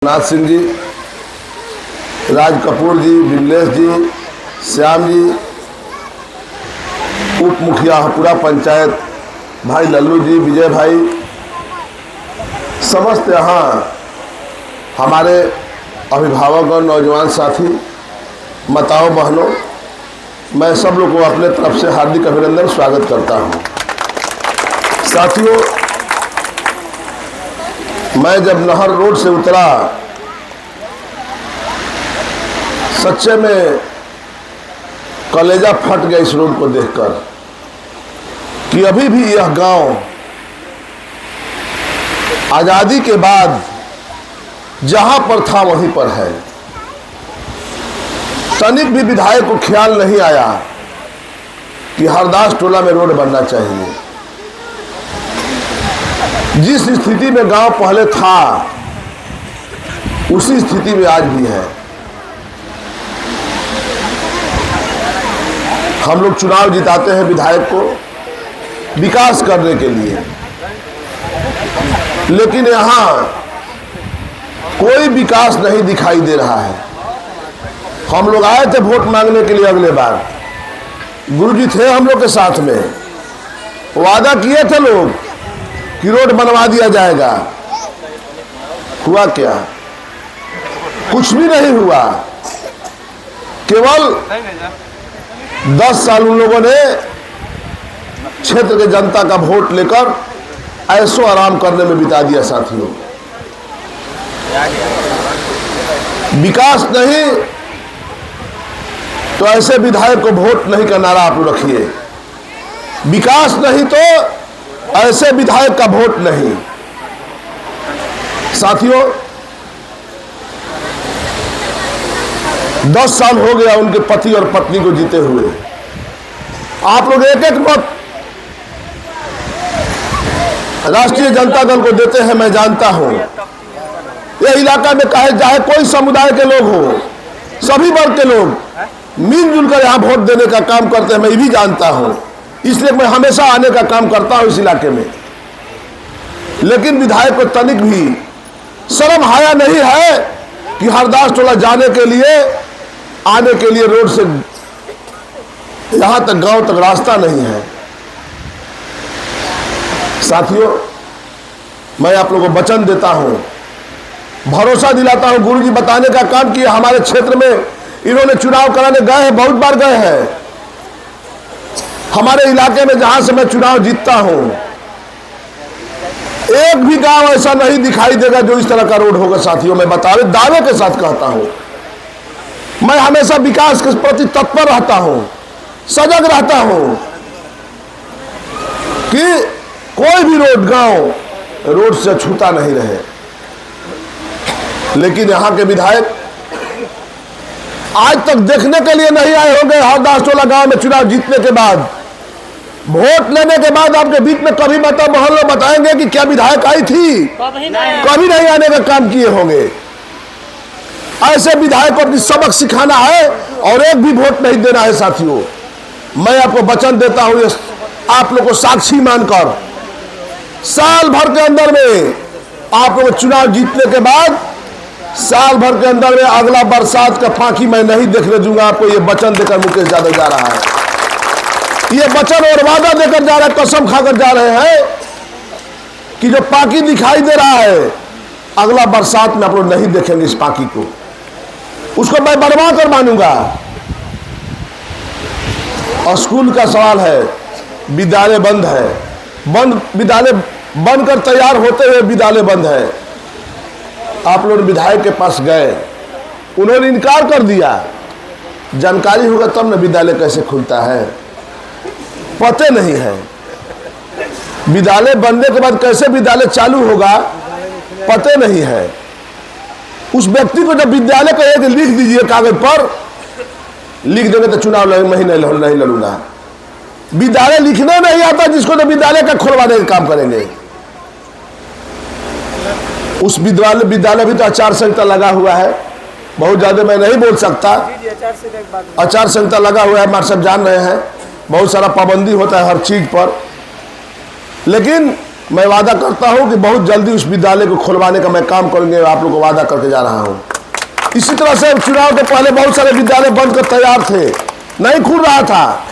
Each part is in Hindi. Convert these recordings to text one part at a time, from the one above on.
नाथ सिंह जी, राज कपूर जी, विमलेश जी, श्याम जी, उप मुखिया पूरा पंचायत भाई लल्लू जी, विजय भाई, समस्त यहाँ हमारे अभिभावक और नौजवान साथी, माताओं बहनों, मैं सब लोग को अपने तरफ से हार्दिक अभिनंदन स्वागत करता हूँ। साथियों, मैं जब नहर रोड से उतरा, सच्चे में कलेजा फट गया इस रोड को देखकर कि अभी भी यह गांव आजादी के बाद जहां पर था वहीं पर है। तनिक भी विधायक को ख्याल नहीं आया कि हरदास टोला में रोड बनना चाहिए। जिस स्थिति में गांव पहले था उसी स्थिति में आज भी है। हम लोग चुनाव जिताते हैं विधायक को विकास करने के लिए, लेकिन यहां कोई विकास नहीं दिखाई दे रहा है। हम लोग आए थे वोट मांगने के लिए, अगले बार गुरुजी थे हम लोग के साथ में, वादा किए थे लोग कि रोड बनवा दिया जाएगा। हुआ क्या? कुछ भी नहीं हुआ। केवल 10 साल उन लोगों ने क्षेत्र के जनता का वोट लेकर ऐसो आराम करने में बिता दिया। साथियों, विकास नहीं तो ऐसे विधायक को वोट नहीं का नारा आप रखिए। विकास नहीं तो ऐसे विधायक का वोट नहीं। साथियों, 10 साल हो गया उनके पति और पत्नी को जीते हुए। आप लोग एक एक मत राष्ट्रीय जनता दल को देते हैं, मैं जानता हूं। यह इलाका में चाहे कोई समुदाय के लोग हो, सभी वर्ग के लोग मिलजुल कर यहां वोट देने का काम करते हैं, मैं ये भी जानता हूं। इसलिए मैं हमेशा आने का काम करता हूं इस इलाके में। लेकिन विधायक को तनिक भी शर्म हाया नहीं है कि हरदास टोला जाने के लिए, आने के लिए रोड से यहां तक गांव तक रास्ता नहीं है। साथियों, मैं आप लोगों को वचन देता हूं, भरोसा दिलाता हूं। गुरुजी बताने का काम किया। हमारे क्षेत्र में इन्होंने चुनाव कराने गए हैं, बहुत बार गए हैं। हमारे इलाके में जहां से मैं चुनाव जीतता हूं, एक भी गांव ऐसा नहीं दिखाई देगा जो इस तरह का रोड होगा। साथियों, मैं दावे के साथ कहता हूं, मैं हमेशा विकास के प्रति तत्पर रहता हूं, सजग रहता हूं कि कोई भी गांव रोड से छूता नहीं रहे। लेकिन यहां के विधायक आज तक देखने के लिए नहीं आए होंगे। हरदास टोला गांव में चुनाव जीतने के बाद, वोट लेने के बाद आपके बीच में कभी मोहल्लों बताएंगे कि क्या विधायक आई थी? कभी नहीं आने का काम किए होंगे। ऐसे विधायक को अपनी सबक सिखाना है और एक भी वोट नहीं देना है। साथियों, मैं आपको वचन देता हूं, आप लोग को साक्षी मानकर, साल भर के अंदर में आप लोग चुनाव जीतने के बाद साल भर के अंदर में अगला बरसात का फांकी मैं नहीं देखने दूंगा। आपको ये वचन देकर मुकेश यादव जा रहा है। ये वचन और वादा देकर जा रहा है, कसम खाकर जा रहे हैं कि जो पाकी दिखाई दे रहा है, अगला बरसात में आप लोग नहीं देखेंगे इस पाकी को। उसको मैं बनवा कर मानूंगा। और स्कूल का सवाल है, विद्यालय बंद है, विद्यालय बनकर तैयार होते हुए विद्यालय बंद है। आप लोग विधायक के पास गए, उन्होंने इनकार कर दिया। जानकारी होगा तब न विद्यालय कैसे खुलता है, पते नहीं है। विद्यालय बनने के बाद कैसे विद्यालय चालू होगा, पते नहीं है। उस व्यक्ति को जब विद्यालय कहे कि लिख दीजिए कागज पर, लिख देंगे तो चुनाव नहीं लड़ूंगा। विद्यालय लिखना नहीं आता जिसको, तो विद्यालय का खुलवाने का काम करेंगे। उस विद्यालय भी तो आचार संहिता लगा हुआ है। बहुत ज्यादा मैं नहीं बोल सकता। आचार संहिता लगा हुआ है, हमारे सब जान रहे हैं। बहुत सारा पाबंदी होता है हर चीज पर। लेकिन मैं वादा करता हूं कि बहुत जल्दी उस विद्यालय को खुलवाने का मैं काम करूंगे, आप लोग को वादा करके जा रहा हूं। इसी तरह से चुनाव के पहले बहुत सारे विद्यालय बनकर तैयार थे, नहीं खुल रहा था,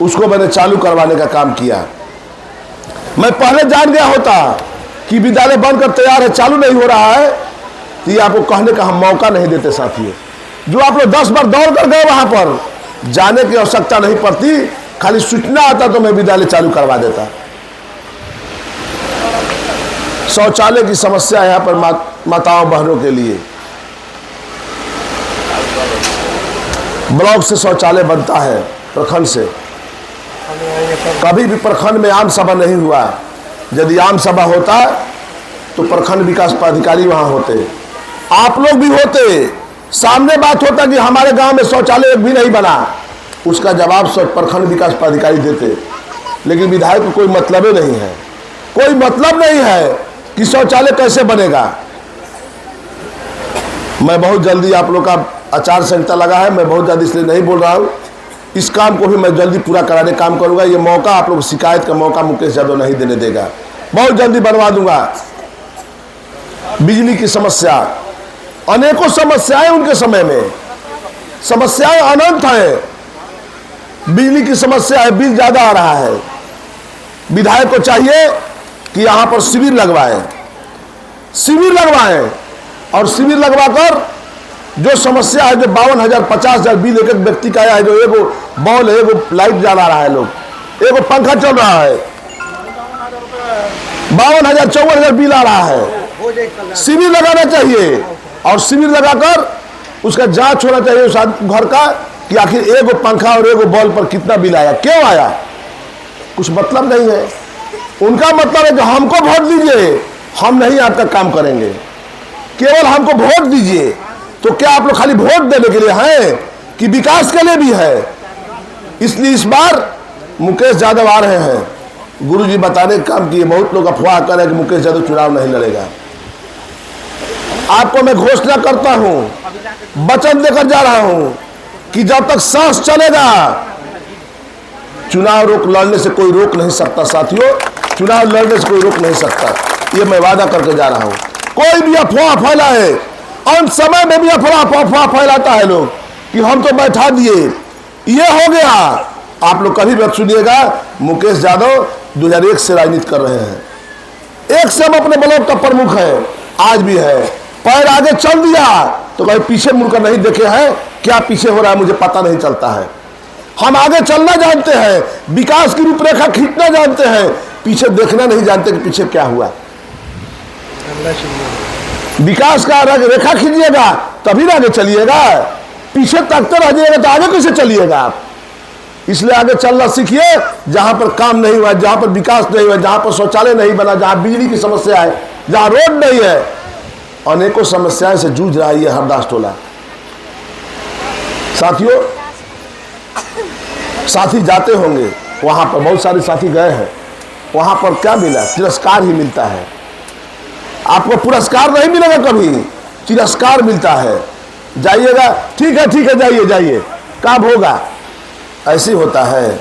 उसको मैंने चालू करवाने का काम किया। मैं पहले जान गया होता कि विद्यालय बनकर तैयार है, चालू नहीं हो रहा है, तो ये आपको कहने का हम मौका नहीं देते साथियों। जो आप लोग 10 बार दौड़ कर गए वहां पर, जाने की आवश्यकता नहीं पड़ती, खाली सूचना आता तो मैं विद्यालय चालू करवा देता। शौचालय की समस्या है यहाँ पर माताओं बहनों के लिए। ब्लॉक से शौचालय बनता है, प्रखंड से। कभी भी प्रखंड में आम सभा नहीं हुआ। यदि आम सभा होता तो प्रखंड विकास पदाधिकारी वहां होते, आप लोग भी होते, सामने बात होता कि हमारे गांव में शौचालय एक भी नहीं बना, उसका जवाब प्रखंड विकास पदाधिकारी देते। लेकिन विधायक को कोई मतलब नहीं है, कोई मतलब नहीं है कि शौचालय कैसे बनेगा। मैं बहुत जल्दी, आप लोग का आचार संहिता लगा है, मैं बहुत जल्दी इसलिए नहीं बोल रहा हूं, इस काम को भी मैं जल्दी पूरा कराने काम करूंगा। ये मौका आप लोग शिकायत का मौका मुकेश यादव नहीं देने देगा, बहुत जल्दी बनवा दूंगा। बिजली की समस्या, अनेकों समस्याएं उनके समय में, समस्याएं अनंत है। बिजली की समस्या है, बिल ज्यादा आ रहा है। विधायक को चाहिए कि यहां पर शिविर लगवाएं और शिविर लगवाकर जो समस्या है, जो 52,000 50,000 बिल एक एक व्यक्ति का आया है, जो एगो बॉल है, एगो लाइट जला रहा है, लोग एगो पंखा चल रहा है, 52,000 54,000 बिल आ रहा है। शिविर लगाना चाहिए और शिविर लगाकर उसका जांच होना चाहिए उस घर का कि आखिर एगो पंखा और एगो बॉल पर कितना बिल आया, क्यों आया। कुछ मतलब नहीं है। उनका मतलब है कि हमको वोट दीजिए, हम नहीं आपका काम करेंगे, केवल हमको वोट दीजिए। तो क्या आप लोग खाली वोट देने के लिए हैं कि विकास के लिए भी है? इसलिए इस बार मुकेश यादव आ रहे हैं, गुरुजी बताने का काम किए। बहुत लोग अफवाह कर रहे हैं कि मुकेश यादव चुनाव नहीं लड़ेगा। आपको मैं घोषणा करता हूं, वचन देकर जा रहा हूं कि जब तक सांस चलेगा चुनाव लड़ने से कोई रोक नहीं सकता। साथियों, चुनाव लड़ने से कोई रोक नहीं सकता, ये मैं वादा करके जा रहा हूं। कोई भी अफवाह फैलाए, अंत समय में भी अफवाह फैलाता है लोग कि हम तो बैठा दिए, ये हो गया। आप लोग कभी भी सुनिएगा, मुकेश यादव 2001 से राजनीति कर रहे हैं, एक से हम अपने ब्लॉक का प्रमुख है, आज भी है। पैर आगे चल दिया तो कहीं पीछे मुड़कर नहीं देखे हैं, क्या पीछे हो रहा है मुझे पता नहीं चलता है। हम आगे चलना जानते हैं, विकास की रूपरेखा खींचना जानते हैं, पीछे देखना नहीं जानते कि पीछे क्या हुआ। विकास का रेखा खींचिएगा तभी आगे चलिएगा, पीछे तकते रह जाइएगा तो आगे कैसे चलिएगा आप। इसलिए आगे चलना सीखिए। जहां पर काम नहीं हुआ, जहां पर विकास नहीं हुआ, जहां पर शौचालय नहीं बना, जहां बिजली की समस्या है, जहां रोड नहीं है, अनेकों समस्याएं से जूझ रहा है ये हरदास टोला। साथियों, साथी जाते होंगे वहां पर, बहुत सारे साथी गए हैं, वहां पर क्या मिला? तिरस्कार ही मिलता है। आपको पुरस्कार नहीं मिलेगा कभी, तिरस्कार मिलता है। जाइएगा, ठीक है जाइए जाइए, कब होगा? ऐसे होता है।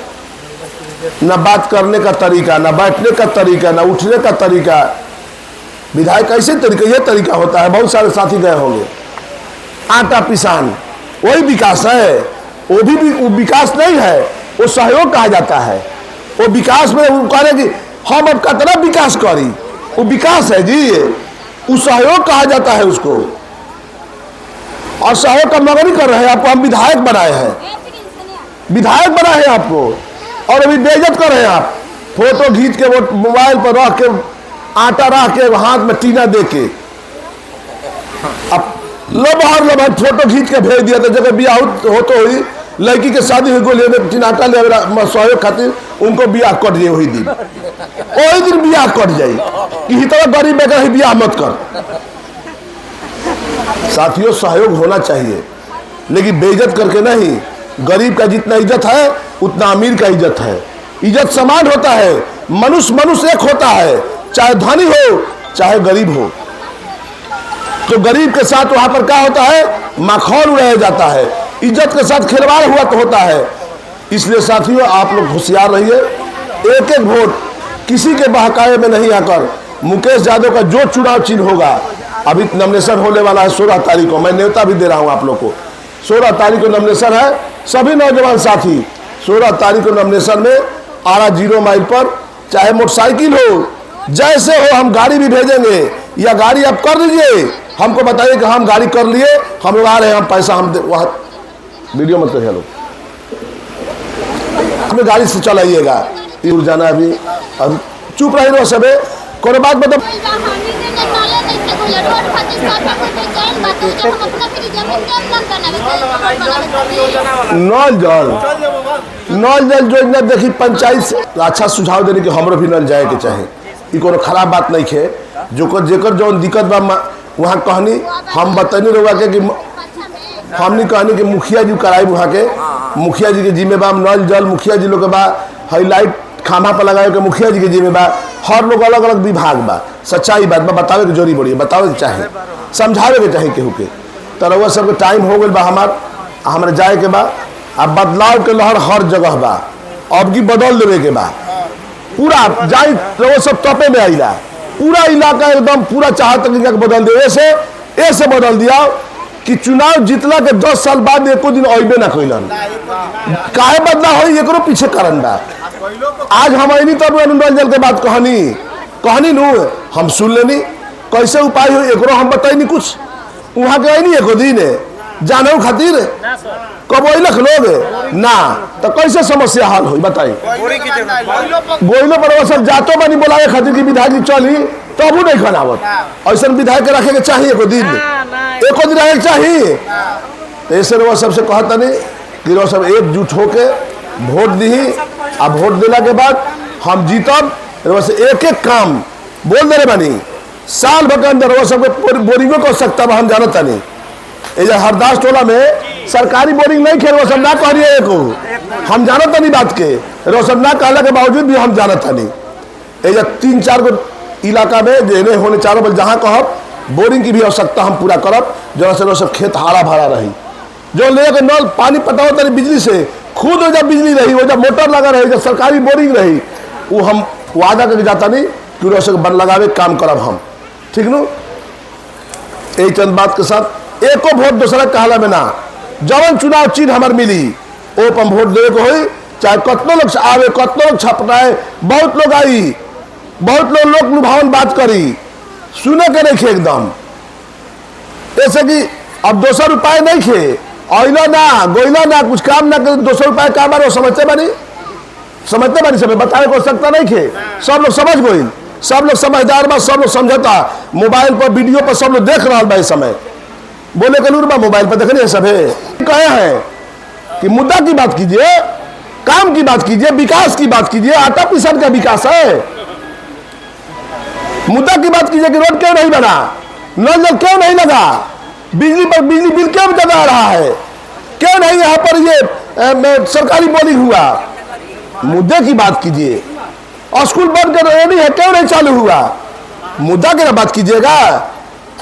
न बात करने का तरीका, न बैठने का तरीका, न उठने का तरीका। विधायक ऐसे तरीका, ये तरीका होता है। बहुत सारे साथी गए होंगे, आटा पिसान, वही विकास है। वो भी विकास नहीं है, वो सहयोग कहा जाता है। वो विकास में वो कह रहे कि हम अब कितना विकास करी, वो विकास है जी, वो सहयोग कहा जाता है उसको। और सहयोग का मगर नहीं कर रहे हैं आपको, हम विधायक बनाए हैं, विधायक बनाए हैं आपको, और अभी बेइज्जत कर रहे हैं आप। फोटो खींच के वो मोबाइल पर रख के, आटा रख के, हाथ में टीना दे के, अब लो बाहर फोटो खींच के भेज दिया। तो जगह बियाह हो तो हुई, लड़की के शादी हुई, गोली टीनाटा ले सहयोग खातिर उनको बियाह कट जाए, वही दिन बियाह कट जाए कि इतना गरीब बेकार ही बियाह मत कर। साथियों, सहयोग होना चाहिए, लेकिन बेइज्जत करके नहीं। गरीब का जितना इज्जत है उतना अमीर का इज्जत है। इज्जत समान होता है, मनुष्य एक होता है, चाहे धनी हो चाहे गरीब हो। तो गरीब के साथ वहां पर क्या होता है? माखौल उड़ाया जाता है, इज्जत के साथ खिलवाड़ हुआ तो होता है। इसलिए साथियों, आप लोग होशियार रहिए। एक एक वोट किसी के बहकावे में नहीं आकर मुकेश यादव का जो चुनाव चिन्ह होगा, अभी नॉमिनेशन होने वाला है 16 तारीख को, मैं न्योता भी दे रहा हूं आप लोग को। 16 तारीख को नॉमिनेशन है, सभी नौजवान साथी 16 तारीख को नॉमिनेशन में आरा 0 माइल पर, चाहे मोटरसाइकिल हो, जैसे हो, हम गाड़ी भी भेजेंगे, या गाड़ी आप कर लीजिए, हमको बताइए कि हम गाड़ी कर लिए, हम लोग आ रहे हैं, हम पैसा हम वहाँ वीडियो मत करिए लोग, हमें गाड़ी से चलाइएगा। दूर जाना अभी, अब चुप रही रहो सबे, कोई बात बता। नल जल योजना देखी पंचायत से अच्छा सुझाव देने के हमरो भी नल जाए के चाहे, ई कोनो खराब बात नहीं है। जो जेकर जो दिक्कत बा वहाँ कहनी हम बतनी रहुआ के कि हमने कहनी कि मुखिया जी कराई वहाँ के, मुखिया जी के जिम्मे बा नल जल, मुखिया जी लोग के बा हाईलाइट खामा पर लगाए के मुखिया जी के जिम्मे बा, हर लोग अलग अलग विभाग बा। सच्चाई बात बा, बतावे के जरूरी बड़ी, बतावे के चाहे, समझावे के चाहे केहू के। तो रउआ सबके टाइम हो गई बा, हमारे जाए के बा। अब बदलाव के लहर हर जगह बा, अब की बदल देवे के बा, पूरा जाए रउआ सब तपे में आईला, पूरा इलाका एकदम पूरा चाहत बदल दे। ऐसे बदल दिया कि चुनाव जीतला के 10 साल बाद एको दिन अबे ना कैलन, काहे बदला हो एकरो पीछे कारण बा। आज हम आई तब अनुरंजन के बात कहनी नू हम सुन लेनी, कैसे उपाय हो एकरो हम बताई कुछ, वहाँ के आई एको दिन जाने खातिर कब अख लोग ना, तो कैसे समस्या हल हो बताई। गोइलो पर सब जातो बनी बोलावे खातिर की विधायक चली तबू नहीं खनावत, ऐसा विधायक रखे के चाहिए एको दिन रहे चाहिए। तो ऐसे वो सबसे कहता नहीं कि वो सब एकजुट होके वोट दी, अब वोट दिला के बाद हम जीतब, एक एक काम बोल दे रहे बनी साल भर के अंदर वो सब बोरिंगों को सकता हम जानता नहीं। ये हरदास टोला में सरकारी बोरिंग नहीं खेल, वो सब ना कह रही है को हम जानता नहीं बात के, वो सब ना कहला के बावजूद भी हम जानता नहीं। ये 3-4 गो इलाका में जे होने चारों बजे जहाँ कहब बोरिंग की भी आवश्यकता हम पूरा करब, जो से वो सब खेत हरा भरा रही, जो लेके नल पानी पटाओ तरी बिजली से, खुद हो जब बिजली रही, वो जब मोटर लगा रही, जब सरकारी बोरिंग रही, वो हम वादा करके जाता नहीं कि वो सब बन लगावे काम करब हम, ठीक नु। यही चंद बात के साथ एको वोट दूसरा कहला में ना, जवन चुनाव चिन्ह हमार मिली ओ पर वोट देवे को हो, चाहे कतनो लोग आवे, कतनो लोग छपटाए, बहुत लोग आई, बहुत लोग लुभावन बात करी, सुने के नहीं खे एकदम, ऐसे कि अब 200 रुपये नहीं खे, आइलो ना गोइलो ना, कुछ काम ना कर 200 रुपये का बार समझते बनी सब बताए को सकता नहीं खे, सब लोग समझ गई, सब लोग समझदार बा, सब लोग समझता, मोबाइल पर वीडियो पर सब लोग देख रहा बा। इस समय बोले के लूर बा मोबाइल पर देखने सब है, कहे हैं कि मुद्दा की बात कीजिए, काम की बात कीजिए, विकास की बात कीजिए, आटा पिसान का विकास है। मुद्दा की बात कीजिए कि रोड क्यों नहीं बना, नल जल क्यों नहीं लगा, बिजली पर बिजली बिल क्यों ज्यादा आ रहा है, क्यों नहीं यहाँ पर ये सरकारी बोरिंग हुआ, मुद्दे की बात कीजिए। स्कूल बंद कर रेडी है क्यों नहीं चालू हुआ, मुद्दा की बात कीजिएगा,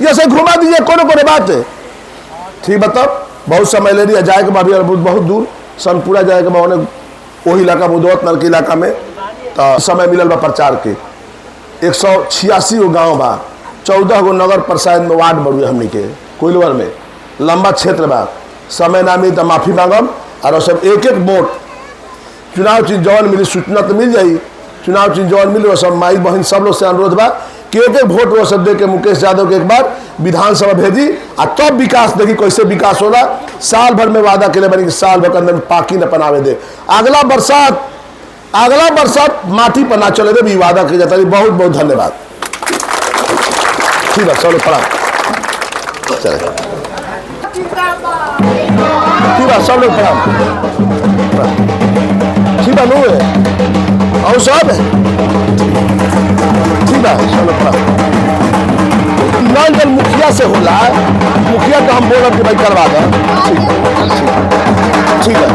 ये सब घुमा दीजिए कोने बात है। ठीक बताओ, बहुत समय ले लिया, जाए के बाद बहुत दूर सनपुरा जाए के बाद वो इलाका बुधवत नल के इलाका में तो समय मिलल बा प्रचार के। 186 गो गाँव बा, 14 गो नगर पंचायत में वार्ड बढ़ुए हमने के कोइलवर में, लंबा क्षेत्र बा, समय ना मिली तो माफी मांगम। और सब एक एक वोट चुनाव चिन्ह जौन मिली सूचना तो मिल जाई, चुनाव चिन्ह जौन मिली वो सब माई बहन सब लोग से अनुरोध बा कि एक एक वोट वो सब दे के मुकेश यादव के एक बार विधानसभा भेजी, और तब विकास देखी कैसे विकास होला। साल भर में वादा के लिए बनी कि साल भर के अंदर पाकी न पनावे दे, अगला बरसात माटी पर ना चले दे भी वादा किया जाता है। बहुत बहुत धन्यवाद। ठीक है, चलो प्रणाम, चले ठीक है, सब लोग प्रणाम, ठीक है, लो और सब ठीक है, चलो प्रणाम। नल जल मुखिया से होला, मुखिया का हम बोल कि भाई करवा दें, ठीक है।